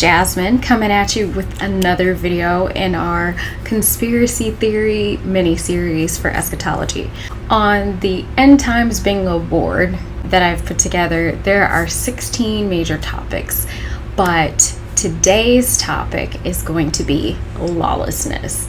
Jasmine, coming at you with another video in our conspiracy theory mini-series for eschatology. On the End Times Bingo board that I've put together, there are 16 major topics, but today's topic is going to be lawlessness.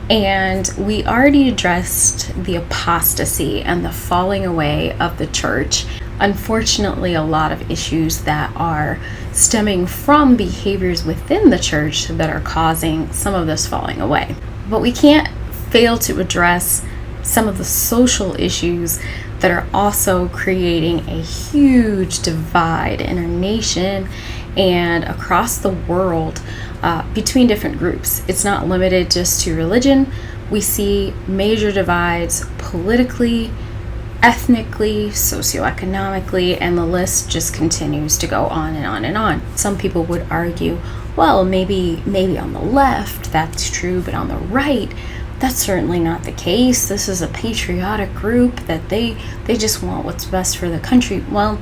And we already addressed the apostasy and the falling away of the church. Unfortunately, a lot of issues that are stemming from behaviors within the church that are causing some of this falling away. But we can't fail to address some of the social issues that are also creating a huge divide in our nation and across the world between different groups. It's not limited just to religion. We see major divides politically, ethnically, socioeconomically, and the list just continues to go on and on and on. Some people would argue, well, maybe on the left that's true, but on the right, that's certainly not the case. This is a patriotic group that they just want what's best for the country. Well,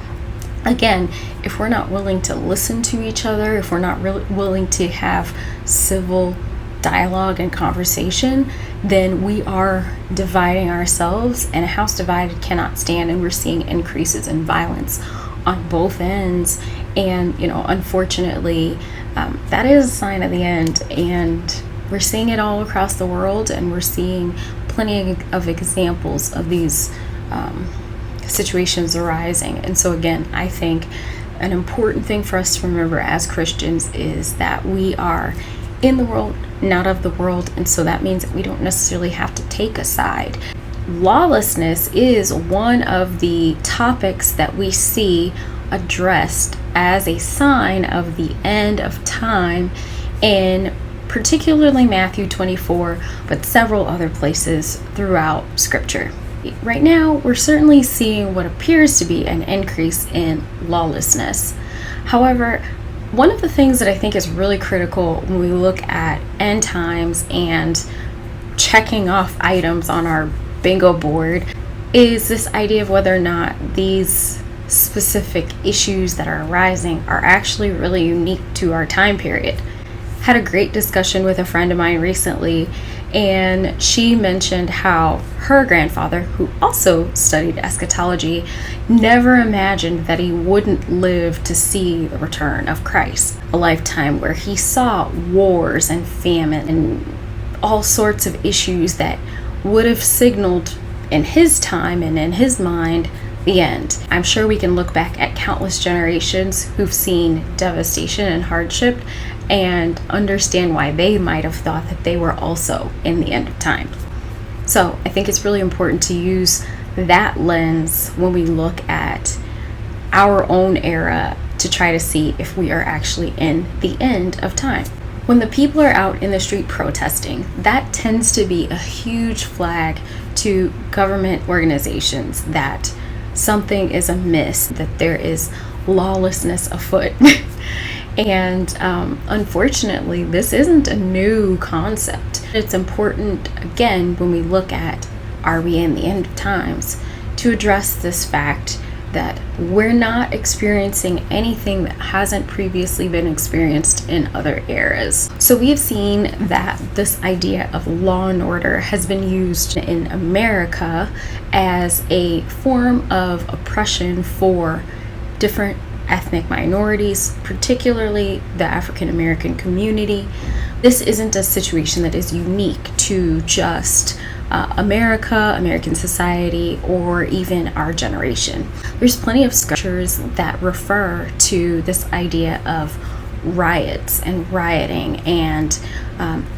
again, if we're not willing to listen to each other, if we're not willing to have civil dialogue and conversation, then we are dividing ourselves, and a house divided cannot stand, and we're seeing increases in violence on both ends. And unfortunately, that is a sign of the end, and we're seeing it all across the world, and we're seeing plenty of examples of these situations arising. And so again, I think an important thing for us to remember as Christians is that we are in the world, not of the world, and so that means that we don't necessarily have to take a side. Lawlessness is one of the topics that we see addressed as a sign of the end of time in particularly Matthew 24, but several other places throughout Scripture. Right now, we're certainly seeing what appears to be an increase in lawlessness. However, one of the things that I think is really critical when we look at end times and checking off items on our bingo board is this idea of whether or not these specific issues that are arising are actually really unique to our time period. Had a great discussion with a friend of mine recently, and she mentioned how her grandfather, who also studied eschatology, never imagined that he wouldn't live to see the return of Christ. A lifetime where he saw wars and famine and all sorts of issues that would have signaled in his time and in his mind the end. I'm sure we can look back at countless generations who've seen devastation and hardship and understand why they might have thought that they were also in the end of time. So I think it's really important to use that lens when we look at our own era to try to see if we are actually in the end of time. When the people are out in the street protesting, that tends to be a huge flag to government organizations that something is amiss, that there is lawlessness afoot. And unfortunately, this isn't a new concept. It's important, again, when we look at are we in the end of times, to address this fact that we're not experiencing anything that hasn't previously been experienced in other eras. So we have seen that this idea of law and order has been used in America as a form of oppression for different ethnic minorities, particularly the African American community. This isn't a situation that is unique to just American society, or even our generation. There's plenty of scriptures that refer to this idea of riots and rioting, and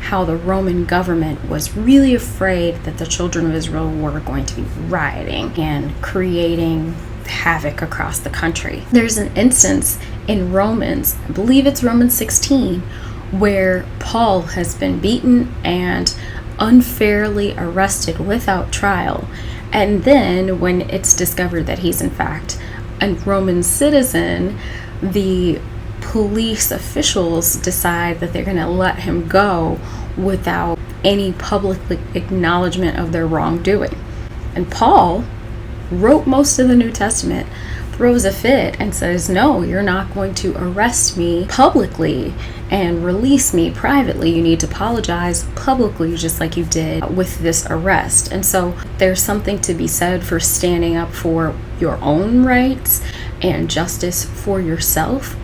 how the Roman government was really afraid that the children of Israel were going to be rioting and creating havoc across the country. There's an instance in Romans, I believe it's Romans 16, where Paul has been beaten and unfairly arrested without trial, and then when it's discovered that he's in fact a Roman citizen, the police officials decide that they're going to let him go without any public acknowledgement of their wrongdoing. And Paul wrote most of the New Testament, throws a fit and says, no, you're not going to arrest me publicly and release me privately. You need to apologize publicly, just like you did with this arrest. And so there's something to be said for standing up for your own rights and justice for yourself.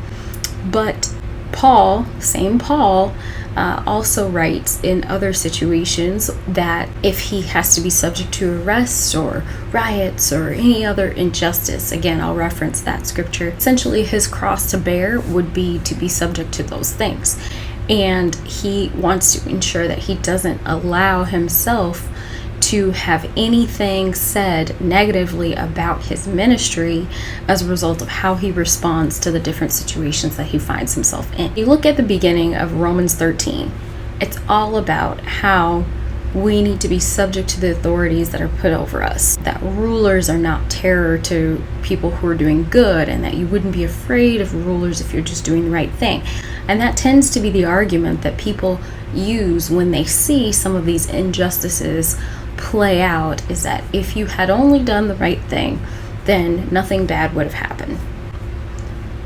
But Paul, same Paul, also writes in other situations that if he has to be subject to arrests or riots or any other injustice, again, I'll reference that scripture, essentially his cross to bear would be to be subject to those things. And he wants to ensure that he doesn't allow himself to have anything said negatively about his ministry as a result of how he responds to the different situations that he finds himself in. You look at the beginning of Romans 13, it's all about how we need to be subject to the authorities that are put over us, that rulers are not terror to people who are doing good, and that you wouldn't be afraid of rulers if you're just doing the right thing. And that tends to be the argument that people use when they see some of these injustices play out, is that if you had only done the right thing, then nothing bad would have happened.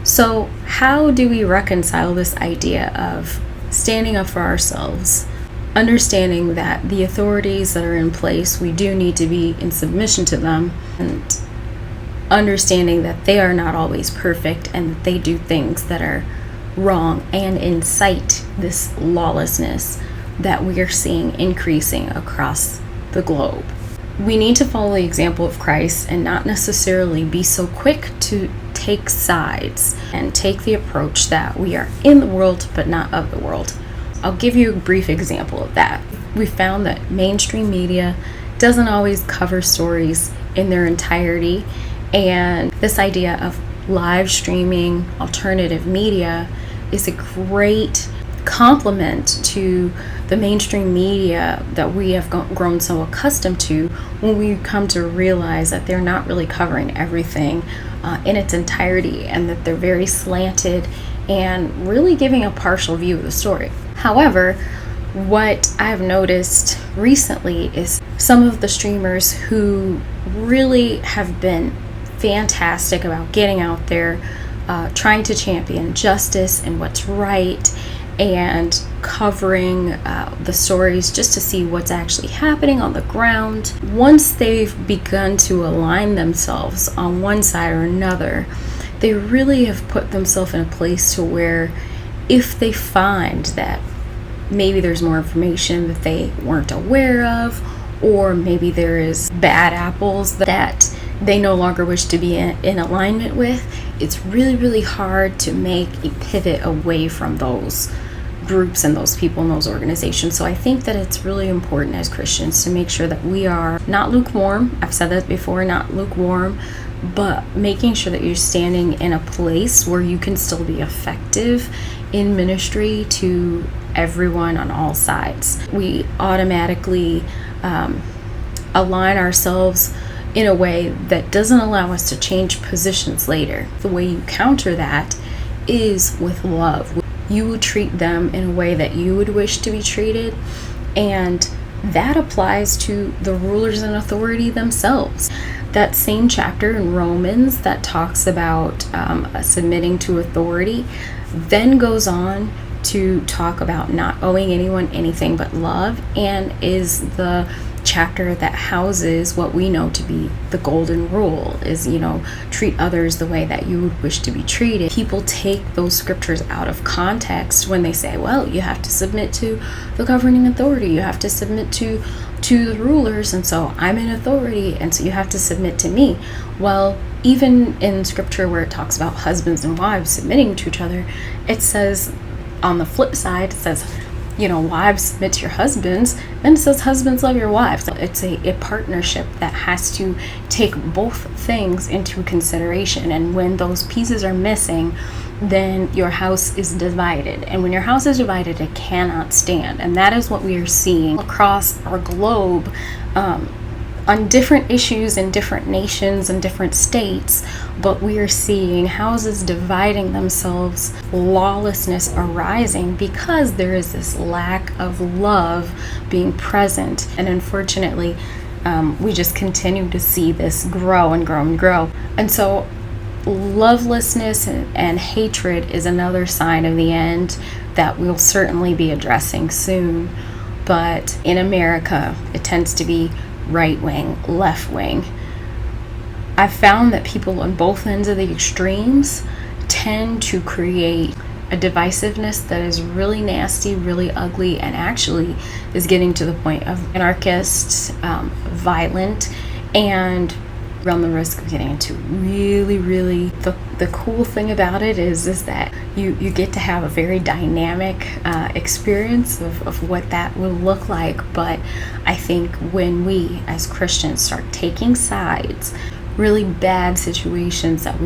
So how do we reconcile this idea of standing up for ourselves, understanding that the authorities that are in place, we do need to be in submission to them, and understanding that they are not always perfect and that they do things that are wrong and incite this lawlessness that we are seeing increasing across the globe? We need to follow the example of Christ and not necessarily be so quick to take sides and take the approach that we are in the world but not of the world. I'll give you a brief example of that. We found that mainstream media doesn't always cover stories in their entirety, and this idea of live streaming alternative media is a great complement to the mainstream media that we have grown so accustomed to, when we come to realize that they're not really covering everything in its entirety, and that they're very slanted and really giving a partial view of the story. However, what I've noticed recently is some of the streamers who really have been fantastic about getting out there, trying to champion justice and what's right, and covering the stories just to see what's actually happening on the ground. Once they've begun to align themselves on one side or another, they really have put themselves in a place to where if they find that maybe there's more information that they weren't aware of, or maybe there is bad apples that they no longer wish to be in alignment with, it's really, really hard to make a pivot away from those groups and those people and those organizations. So I think that it's really important as Christians to make sure that we are not lukewarm. I've said that before, not lukewarm, but making sure that you're standing in a place where you can still be effective in ministry to everyone on all sides. We automatically align ourselves in a way that doesn't allow us to change positions later. The way you counter that is with love. You would treat them in a way that you would wish to be treated, and that applies to the rulers and authority themselves. That same chapter in Romans that talks about submitting to authority then goes on to talk about not owing anyone anything but love, and is the chapter that houses what we know to be the golden rule, is, treat others the way that you would wish to be treated. People take those scriptures out of context when they say, well, you have to submit to the governing authority, you have to submit to the rulers, and so I'm in authority, and so you have to submit to me. Well, even in scripture where it talks about husbands and wives submitting to each other, it says on the flip side, it says, wives submit to your husbands, then it says husbands love your wives. It's a partnership that has to take both things into consideration, and when those pieces are missing, then your house is divided, and when your house is divided, it cannot stand. And that is what we are seeing across our globe, on different issues in different nations and different states, but we are seeing houses dividing themselves, lawlessness arising because there is this lack of love being present. And unfortunately, we just continue to see this grow and grow and grow. And so lovelessness and hatred is another sign of the end that we'll certainly be addressing soon. But in America, it tends to be right wing, left wing. I've found that people on both ends of the extremes tend to create a divisiveness that is really nasty, really ugly, and actually is getting to the point of anarchist, violent, and run the risk of getting into really the cool thing about it is that you get to have a very dynamic experience of what that will look like. But I think when we as Christians start taking sides, really bad situations that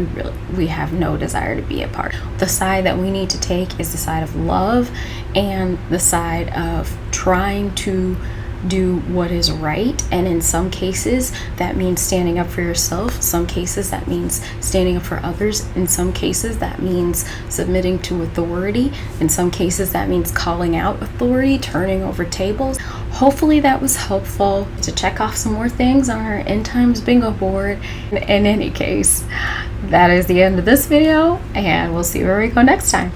we have no desire to be a part of, the side that we need to take is the side of love and the side of trying to do what is right. And in some cases that means standing up for yourself. Some cases that means standing up for others. In some cases that means submitting to authority. In some cases that means calling out authority, turning over tables. Hopefully that was helpful to check off some more things on our end times bingo board. In any case, that is the end of this video, and we'll see where we go next time.